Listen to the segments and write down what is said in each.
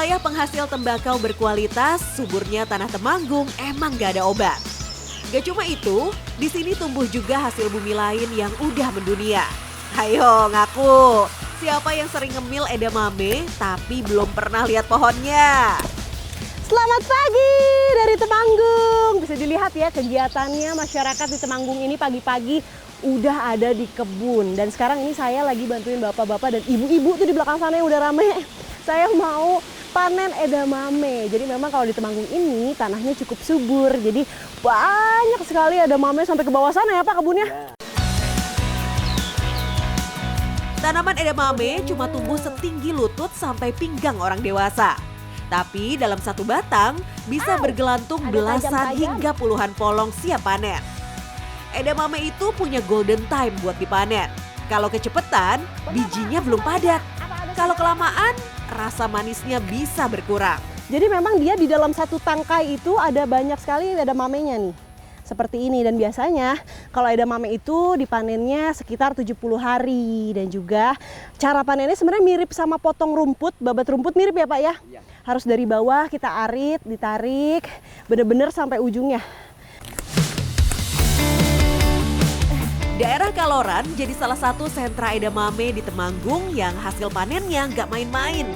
wilayah penghasil tembakau berkualitas, suburnya tanah Temanggung emang gak ada obat. Gak cuma itu, di sini tumbuh juga hasil bumi lain yang udah mendunia. Ayo ngaku, siapa yang sering ngemil edamame tapi belum pernah lihat pohonnya? Selamat pagi dari Temanggung. Bisa dilihat ya kegiatannya masyarakat di Temanggung ini pagi-pagi udah ada di kebun. Dan sekarang ini saya lagi bantuin bapak-bapak dan ibu-ibu tuh di belakang sana yang udah rame. Saya mau panen edamame. Jadi memang kalau di Temanggung ini tanahnya cukup subur. Jadi banyak sekali edamame sampai ke bawah sana ya Pak kebunnya. Tanaman edamame cuma tumbuh setinggi lutut sampai pinggang orang dewasa. Tapi dalam satu batang bisa bergelantung belasan hingga puluhan polong siap panen. Edamame itu punya golden time buat dipanen. Kalau kecepatan, bijinya belum padat. Kalau kelamaan, rasa manisnya bisa berkurang. Jadi memang dia di dalam satu tangkai itu ada banyak sekali edamamenya nih. Seperti ini, dan biasanya kalau edamame itu dipanennya sekitar 70 hari. Dan juga cara panennya sebenarnya mirip sama potong rumput, babat rumput mirip ya Pak ya? Iya. Harus dari bawah kita arit, ditarik, bener-bener sampai ujungnya. Daerah Kaloran jadi salah satu sentra edamame di Temanggung yang hasil panennya nggak main-main.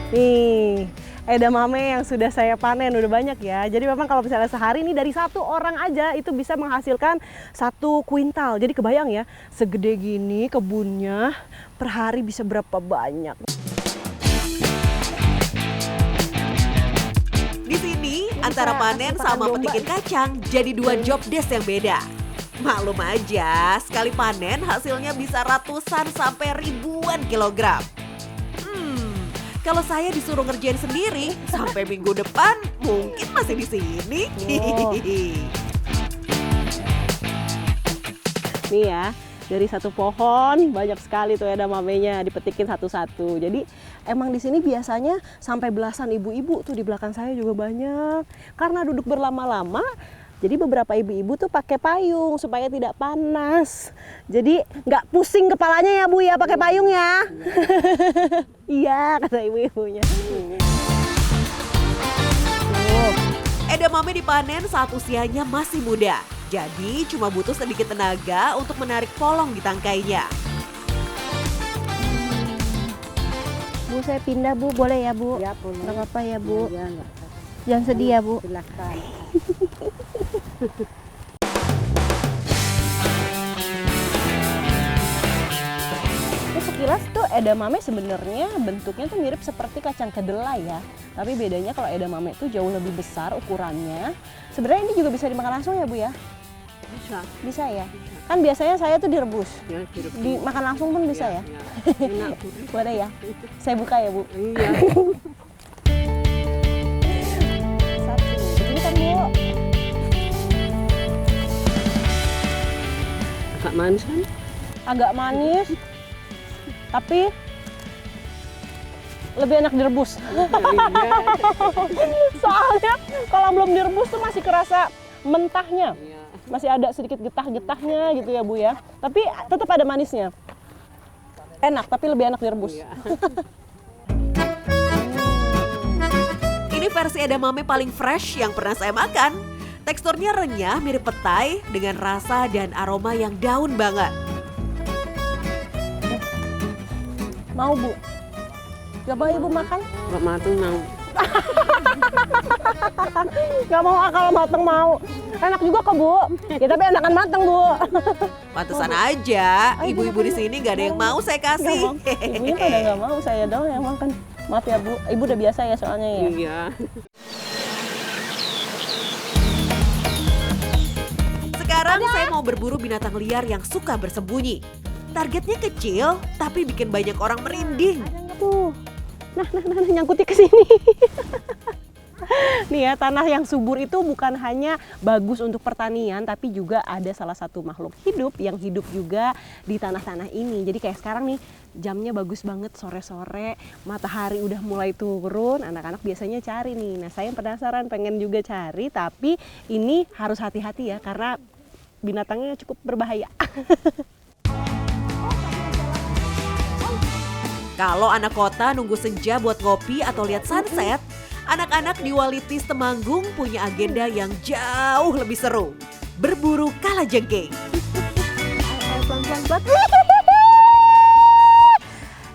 Nih, edamame yang sudah saya panen udah banyak ya. Jadi memang kalau misalnya sehari ini dari satu orang aja itu bisa menghasilkan 1 kuintal. Jadi kebayang ya, segede gini kebunnya per hari bisa berapa banyak. Di sini antara panen sama petikin kacang jadi 2 job desk yang beda. Maklum aja, sekali panen hasilnya bisa ratusan sampai ribuan kilogram. Kalau saya disuruh ngerjain sendiri, sampai minggu depan mungkin masih di sini. Oh. Nih ya, dari satu pohon banyak sekali tuh edamamenya dipetikin satu-satu. Jadi emang di sini biasanya sampai belasan ibu-ibu tuh di belakang saya juga banyak. Karena duduk berlama-lama, jadi beberapa ibu-ibu tuh pakai payung supaya tidak panas. Jadi nggak pusing kepalanya ya Bu ya pakai payung ya. Iya kata ibu-ibunya. Edamame dipanen saat usianya masih muda. Jadi cuma butuh sedikit tenaga untuk menarik polong di tangkainya. Bu, saya pindah Bu, boleh ya Bu? Ya, boleh. Nggak apa-apa ya Bu? Ya, enggak. Jangan sedih ya Bu. Silakan. Sekilas tuh edamame sebenarnya bentuknya tuh mirip seperti kacang kedelai ya. Tapi bedanya kalau edamame itu jauh lebih besar ukurannya. Sebenarnya ini juga bisa dimakan langsung ya Bu ya? Bisa. Bisa ya? Kan biasanya saya tuh direbus. Ya, direbus. Dimakan langsung pun bisa ya? Enak Bu. Boleh ya? Saya buka ya Bu? Iya. Satu, begini kan Bu? Agak manis kan? Agak manis, tapi lebih enak direbus. Iya. Soalnya kalau belum direbus tuh masih kerasa mentahnya. Iya. Masih ada sedikit getah-getahnya gitu ya Bu ya. Tapi tetap ada manisnya. Enak, tapi lebih enak direbus. Iya. Ini versi edamame paling fresh yang pernah saya makan. Teksturnya renyah mirip petai dengan rasa dan aroma yang daun banget. Mau Bu? Coba Ibu makan? Enggak matang mau. Gak mau kalau mateng mau. Enak juga kok Bu. Ya tapi enakan mateng Bu. Pantesan aja, ibu-ibu di sini gak ada yang mau saya kasih. Ibunya pada nggak mau, saya doang yang makan. Maaf ya Bu, Ibu udah biasa ya soalnya ya. Iya. Sekarang saya mau berburu binatang liar yang suka bersembunyi. Targetnya kecil, tapi bikin banyak orang merinding. Tuh, nah nyangkutnya ke sini. Nih ya, tanah yang subur itu bukan hanya bagus untuk pertanian, tapi juga ada salah satu makhluk hidup yang hidup juga di tanah-tanah ini. Jadi kayak sekarang nih, jamnya bagus banget sore-sore, matahari udah mulai turun, anak-anak biasanya cari nih. Nah saya penasaran pengen juga cari, tapi ini harus hati-hati ya karena binatangnya cukup berbahaya. Kalau anak kota nunggu senja buat ngopi atau lihat sunset, anak-anak di Walitis Temanggung punya agenda yang jauh lebih seru. Berburu kalajengking. Pelan-pelan.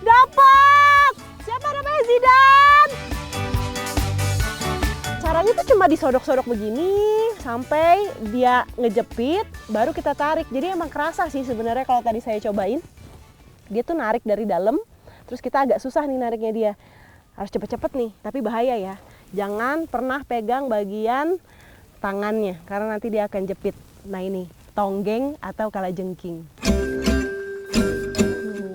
Dapat! Siapa namanya? Zidan! Caranya tuh cuma disodok-sodok begini sampai dia ngejepit, baru kita tarik. Jadi emang kerasa sih sebenarnya kalau tadi saya cobain. Dia tuh narik dari dalam, terus kita agak susah nih nariknya dia. Harus cepet-cepet nih, tapi bahaya ya. Jangan pernah pegang bagian tangannya, karena nanti dia akan jepit. Nah ini, tonggeng atau kalajengking.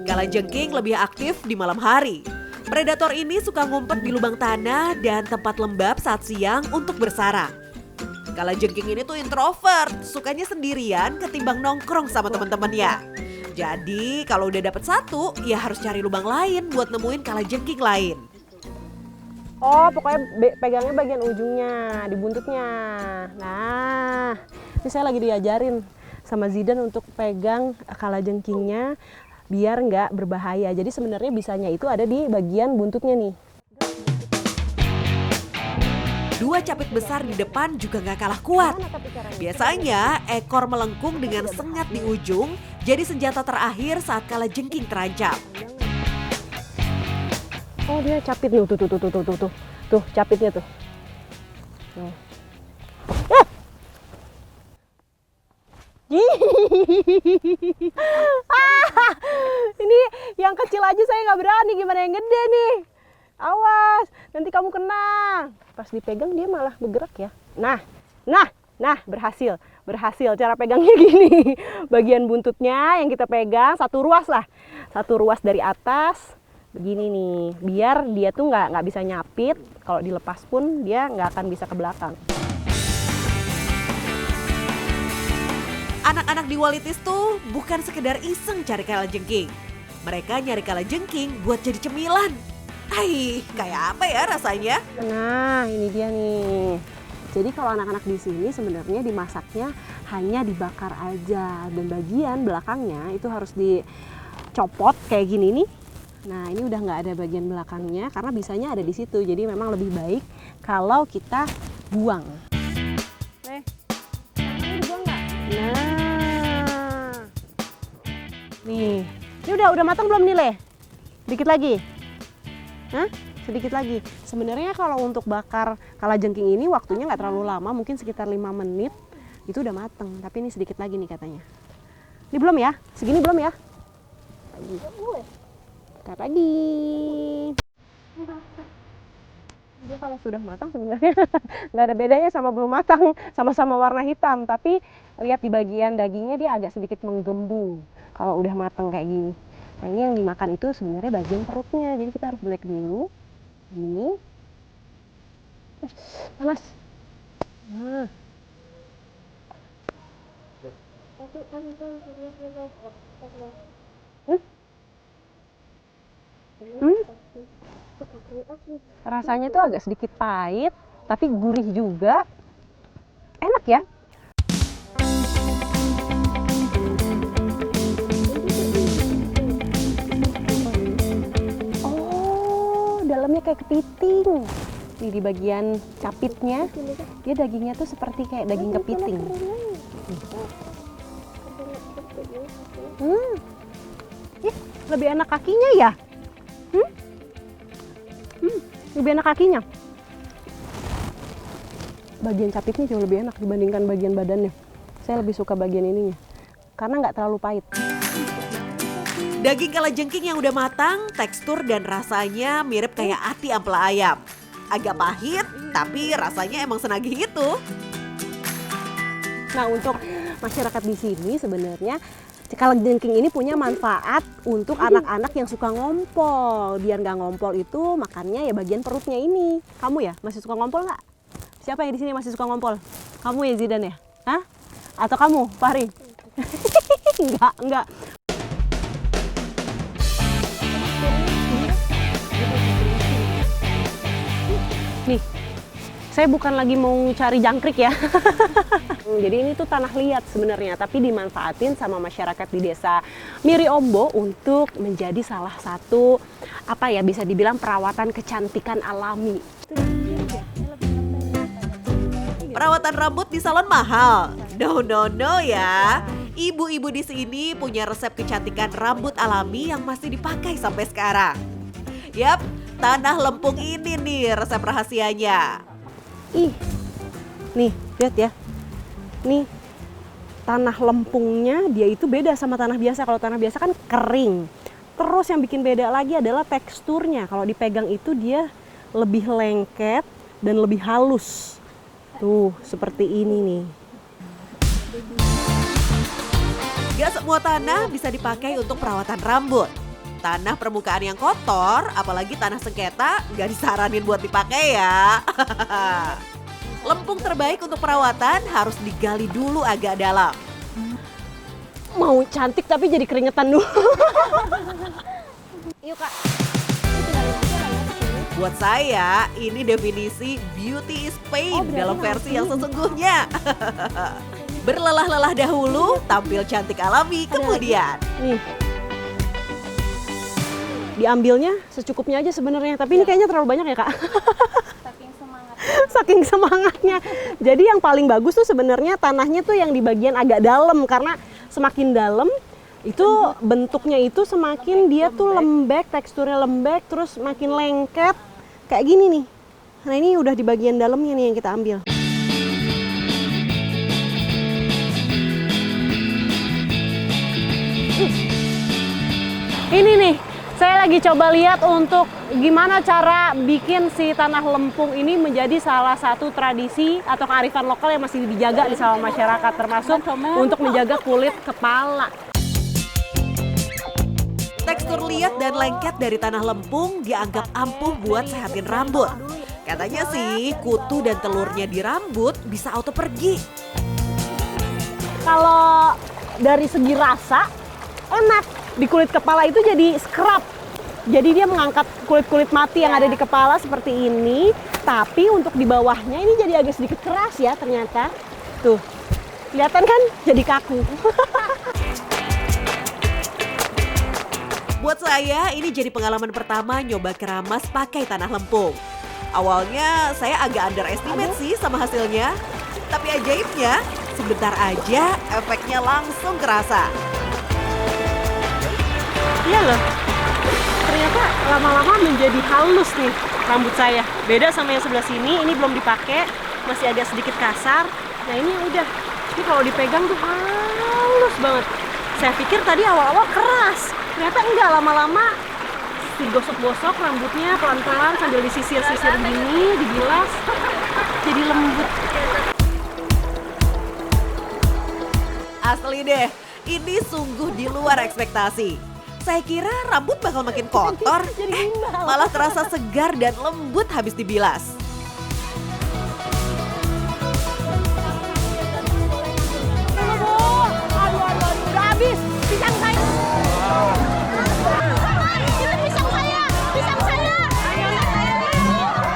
Kalajengking lebih aktif di malam hari. Predator ini suka ngumpet di lubang tanah dan tempat lembab saat siang untuk bersarang. Kalajengking ini tuh introvert, sukanya sendirian ketimbang nongkrong sama teman-temannya. Jadi kalau udah dapet satu, ya harus cari lubang lain buat nemuin kalajengking lain. Oh, pokoknya pegangnya bagian ujungnya, di buntutnya. Nah, ini saya lagi diajarin sama Zidan untuk pegang kalajengkingnya biar nggak berbahaya. Jadi sebenarnya bisanya itu ada di bagian buntutnya nih. Dua capit besar di depan juga nggak kalah kuat. Biasanya ekor melengkung dengan sengat di ujung jadi senjata terakhir saat kalajengking terancam. Oh dia capit nih, tuh capitnya tuh. Ini yang kecil aja saya nggak berani, gimana yang gede nih? Awas, nanti kamu kena. Pas dipegang dia malah bergerak ya. Nah, berhasil. Cara pegangnya gini. Bagian buntutnya yang kita pegang satu ruas lah. Satu ruas dari atas, begini nih. Biar dia tuh nggak bisa nyapit. Kalau dilepas pun dia nggak akan bisa ke belakang. Anak-anak di Walitis tuh bukan sekedar iseng cari kalajengking. Mereka nyari kalajengking buat jadi cemilan. Kayak apa ya rasanya? Nah, ini dia nih. Jadi kalau anak-anak di sini sebenarnya dimasaknya hanya dibakar aja, dan bagian belakangnya itu harus dicopot kayak gini nih. Nah, ini udah nggak ada bagian belakangnya karena bisanya ada di situ. Jadi memang lebih baik kalau kita buang. Ini dibuang nggak? Nah, nih, ini udah matang belum nih, Le? Dikit lagi. Hah? Sedikit lagi. Sebenarnya kalau untuk bakar kalajengking ini waktunya nggak terlalu lama, mungkin sekitar 5 menit itu udah mateng. Tapi ini sedikit lagi nih katanya. Ini belum ya? Segini belum ya? Bentar lagi. Dia kalau sudah matang sebenarnya nggak ada bedanya sama belum matang, sama-sama warna hitam. Tapi lihat di bagian dagingnya dia agak sedikit menggembung kalau udah matang kayak gini. Nah ini yang dimakan itu sebenarnya bagian perutnya, jadi kita harus belek dulu. Ini panas. Nah. Rasanya tuh agak sedikit pahit, tapi gurih juga. Enak ya. Dalamnya kayak kepiting. Nih di bagian capitnya, dia dagingnya tuh seperti kayak daging kepiting. Lebih enak kakinya ya? Lebih enak kakinya. Bagian capitnya jauh lebih enak dibandingkan bagian badannya. Saya lebih suka bagian ininya, karena nggak terlalu pahit. Daging kalajengking yang udah matang, tekstur dan rasanya mirip kayak ati ampela ayam. Agak pahit, tapi rasanya emang senagih itu. Nah, untuk masyarakat di sini sebenarnya kalajengking ini punya manfaat untuk anak-anak yang suka ngompol. Biar nggak ngompol itu makannya ya bagian perutnya ini. Kamu ya masih suka ngompol nggak? Siapa yang di sini masih suka ngompol? Kamu ya Zidan ya? Hah? Atau kamu, Fahri? Enggak. Nih, Saya bukan lagi mau cari jangkrik ya. Jadi ini tuh tanah liat sebenarnya, tapi dimanfaatin sama masyarakat di desa Miriombo untuk menjadi salah satu apa ya, bisa dibilang perawatan kecantikan alami. Perawatan rambut di salon mahal? No, no, no ya. Ibu-ibu di sini punya resep kecantikan rambut alami yang masih dipakai sampai sekarang. Yap, tanah lempung ini nih resep rahasianya. Ih, nih lihat ya. Nih tanah lempungnya dia itu beda sama tanah biasa. Kalau tanah biasa kan kering. Terus yang bikin beda lagi adalah teksturnya. Kalau dipegang itu dia lebih lengket dan lebih halus. Tuh, seperti ini nih. Gak semua tanah bisa dipakai untuk perawatan rambut. Tanah permukaan yang kotor, apalagi tanah sengketa, gak disaranin buat dipakai ya. Lempung terbaik untuk perawatan harus digali dulu agak dalam. Mau cantik tapi jadi keringetan dulu. Yuk Kak. Buat saya, ini definisi beauty is pain dalam versi yang sesungguhnya. Berlelah-lelah dahulu, tampil cantik alami kemudian. Nih. Diambilnya secukupnya aja sebenarnya, tapi ini kayaknya terlalu banyak ya, Kak. Saking semangat. Saking semangatnya. Jadi yang paling bagus tuh sebenarnya tanahnya tuh yang di bagian agak dalam, karena semakin dalam itu bentuknya itu semakin dia tuh lembek, teksturnya lembek, terus makin lengket kayak gini nih. Nah ini udah di bagian dalamnya nih yang kita ambil. Ini nih, saya lagi coba lihat untuk gimana cara bikin si tanah lempung ini menjadi salah satu tradisi atau kearifan lokal yang masih dijaga di sama masyarakat, termasuk untuk menjaga kulit kepala. Tekstur liat dan lengket dari tanah lempung dianggap ampuh buat sehatin rambut. Katanya sih, kutu dan telurnya di rambut bisa auto pergi. Kalau dari segi rasa, enak. Di kulit kepala itu jadi scrub. Jadi dia mengangkat kulit-kulit mati yang ada di kepala seperti ini. Tapi untuk di bawahnya ini jadi agak sedikit keras ya ternyata. Tuh, kelihatan kan? Jadi kaku. Buat saya, ini jadi pengalaman pertama nyoba keramas pakai tanah lempung. Awalnya saya agak underestimate sih sama hasilnya. Tapi ajaibnya, sebentar aja efeknya langsung kerasa. Iya loh, ternyata lama-lama menjadi halus nih rambut saya. Beda sama yang sebelah sini, ini belum dipakai, masih agak sedikit kasar. Nah ini udah, ini kalau dipegang tuh halus banget. Saya pikir tadi awal-awal keras, ternyata enggak, lama-lama digosok-gosok rambutnya pelan-pelan sambil disisir-sisir gini, dibilas, jadi lembut. Asli deh, ini sungguh di luar ekspektasi. Saya kira rambut bakal makin kotor, malah terasa segar dan lembut habis dibilas.